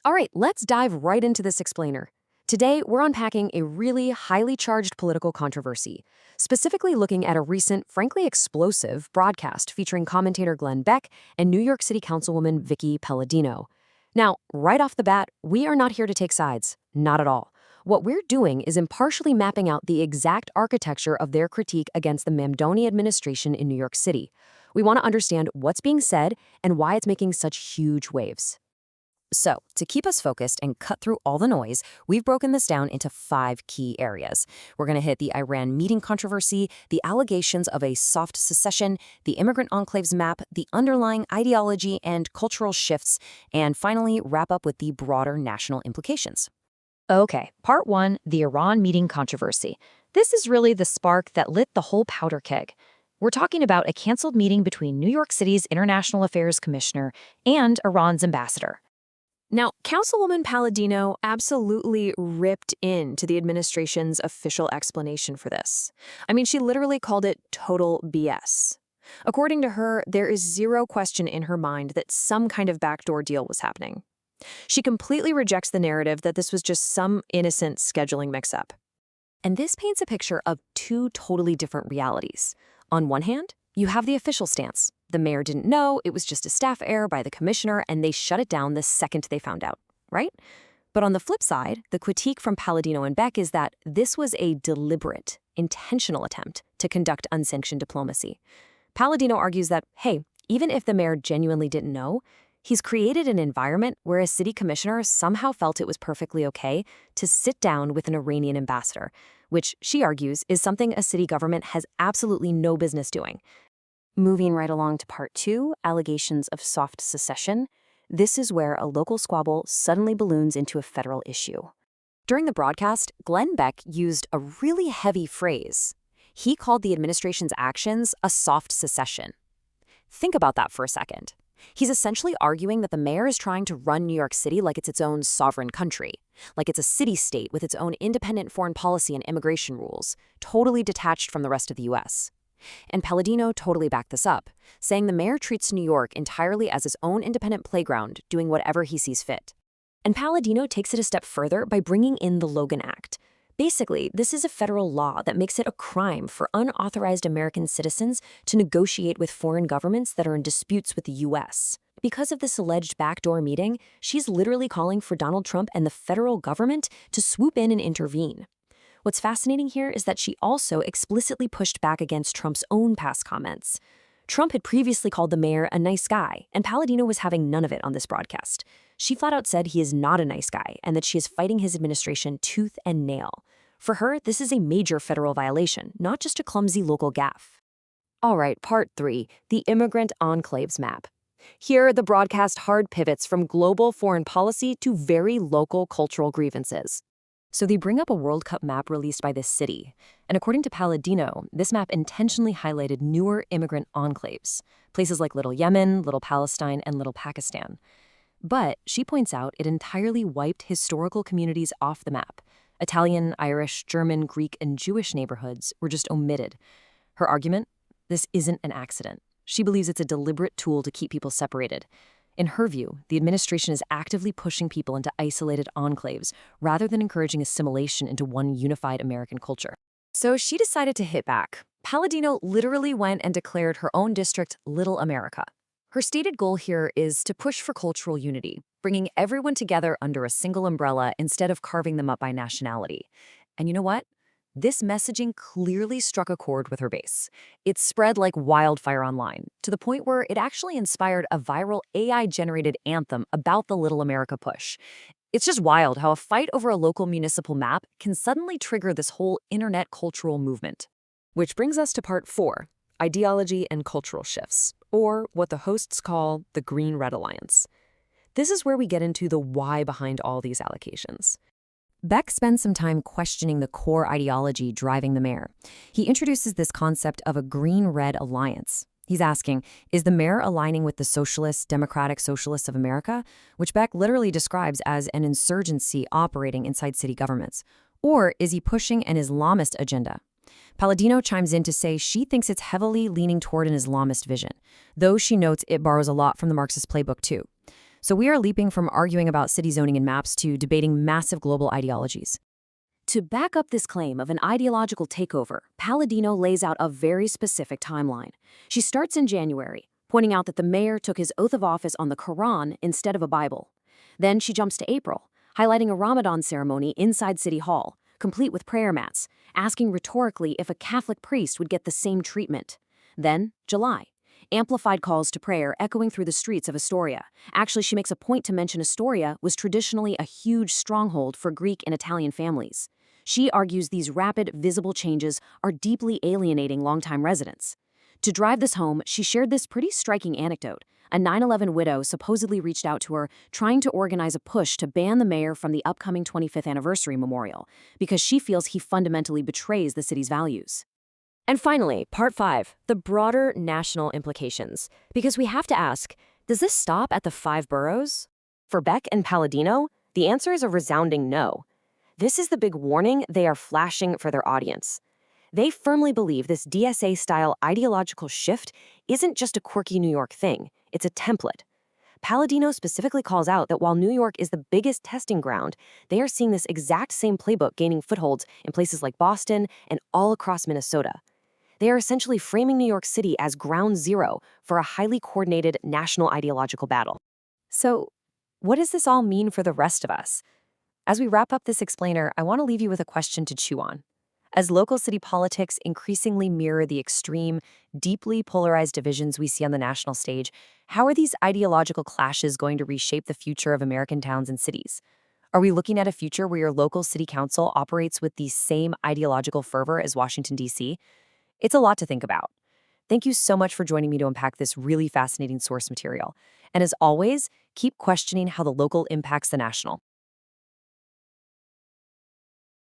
All right, let's dive right into this explainer. Today, we're unpacking a really highly charged political controversy, specifically looking at a recent, frankly explosive broadcast featuring commentator Beck and New York City Councilwoman Vicki Paladino. Now, right off the bat, we are not here to take sides. Not at all. What we're doing is impartially mapping out the exact architecture of their critique against the Mamdani administration in New York City. We want to understand what's being said and why it's making such huge waves. So, to keep us focused and cut through all the noise, we've broken this down into 5 key areas. We're going to hit the Iran meeting controversy, the allegations of a soft secession, the immigrant enclaves map, the underlying ideology and cultural shifts, and finally wrap up with the broader national implications. Okay, part 1, the Iran meeting controversy. This is really the spark that lit the whole powder keg. We're talking about a canceled meeting between New York City's International Affairs Commissioner and Iran's ambassador. Now, Councilwoman Paladino absolutely ripped into the administration's official explanation for this. I mean, she literally called it total BS. According to her, there is zero question in her mind that some kind of backdoor deal was happening. She completely rejects the narrative that this was just some innocent scheduling mix-up. And this paints a picture of 2 totally different realities. On one hand, you have the official stance. The mayor didn't know, it was just a staff error by the commissioner, and they shut it down the second they found out, right? But on the flip side, the critique from Paladino and Beck is that this was a deliberate, intentional attempt to conduct unsanctioned diplomacy. Paladino argues that, hey, even if the mayor genuinely didn't know, he's created an environment where a city commissioner somehow felt it was perfectly okay to sit down with an Iranian ambassador, which she argues is something a city government has absolutely no business doing. Moving right along to part 2, allegations of soft secession. This is where a local squabble suddenly balloons into a federal issue. During the broadcast, Beck used a really heavy phrase. He called the administration's actions a soft secession. Think about that for a second. He's essentially arguing that the mayor is trying to run New York City like it's its own sovereign country, like it's a city-state with its own independent foreign policy and immigration rules, totally detached from the rest of the U.S. And Paladino totally backed this up, saying the mayor treats New York entirely as his own independent playground, doing whatever he sees fit. And Paladino takes it a step further by bringing in the Logan Act. Basically, this is a federal law that makes it a crime for unauthorized American citizens to negotiate with foreign governments that are in disputes with the U.S. Because of this alleged backdoor meeting, she's literally calling for Donald Trump and the federal government to swoop in and intervene. What's fascinating here is that she also explicitly pushed back against Trump's own past comments. Trump had previously called the mayor a nice guy, and Paladino was having none of it on this broadcast. She flat out said he is not a nice guy and that she is fighting his administration tooth and nail. For her, this is a major federal violation, not just a clumsy local gaffe. All right, part 3, the immigrant enclaves map. Here, the broadcast hard pivots from global foreign policy to very local cultural grievances. So they bring up a World Cup map released by this city. And according to Paladino, this map intentionally highlighted newer immigrant enclaves, places like Little Yemen, Little Palestine, and Little Pakistan. But she points out it entirely wiped historical communities off the map. Italian, Irish, German, Greek, and Jewish neighborhoods were just omitted. Her argument? This isn't an accident. She believes it's a deliberate tool to keep people separated. In her view, the administration is actively pushing people into isolated enclaves rather than encouraging assimilation into one unified American culture. So she decided to hit back. Paladino literally went and declared her own district Little America. Her stated goal here is to push for cultural unity, bringing everyone together under a single umbrella instead of carving them up by nationality. And you know what? This messaging clearly struck a chord with her base. It spread like wildfire online, to the point where it actually inspired a viral AI-generated anthem about the Little America push. It's just wild how a fight over a local municipal map can suddenly trigger this whole internet cultural movement. Which brings us to part 4, ideology and cultural shifts, or what the hosts call the Green-Red Alliance. This is where we get into the why behind all these allocations. Beck spends some time questioning the core ideology driving the mayor. He introduces this concept of a green-red alliance. He's asking, is the mayor aligning with the socialists, democratic socialists of America, which Beck literally describes as an insurgency operating inside city governments? Or is he pushing an Islamist agenda? Paladino chimes in to say she thinks it's heavily leaning toward an Islamist vision, though she notes it borrows a lot from the Marxist playbook too. So we are leaping from arguing about city zoning and maps to debating massive global ideologies. To back up this claim of an ideological takeover, Paladino lays out a very specific timeline. She starts in January, pointing out that the mayor took his oath of office on the Quran instead of a Bible. Then she jumps to April, highlighting a Ramadan ceremony inside City Hall, complete with prayer mats, asking rhetorically if a Catholic priest would get the same treatment. Then, July. Amplified calls to prayer echoing through the streets of Astoria. Actually, she makes a point to mention Astoria was traditionally a huge stronghold for Greek and Italian families. She argues these rapid, visible changes are deeply alienating longtime residents. To drive this home, she shared this pretty striking anecdote. A 9/11 widow supposedly reached out to her, trying to organize a push to ban the mayor from the upcoming 25th anniversary memorial, because she feels he fundamentally betrays the city's values. And finally, part 5, the broader national implications. Because we have to ask, does this stop at the 5 boroughs? For Beck and Paladino, the answer is a resounding no. This is the big warning they are flashing for their audience. They firmly believe this DSA-style ideological shift isn't just a quirky New York thing, it's a template. Paladino specifically calls out that while New York is the biggest testing ground, they are seeing this exact same playbook gaining footholds in places like Boston and all across Minnesota. They are essentially framing New York City as ground zero for a highly coordinated national ideological battle. So, what does this all mean for the rest of us? As we wrap up this explainer, I want to leave you with a question to chew on. As local city politics increasingly mirror the extreme, deeply polarized divisions we see on the national stage, how are these ideological clashes going to reshape the future of American towns and cities? Are we looking at a future where your local city council operates with the same ideological fervor as Washington, D.C.? It's a lot to think about. Thank you so much for joining me to unpack this really fascinating source material. And as always, keep questioning how the local impacts the national.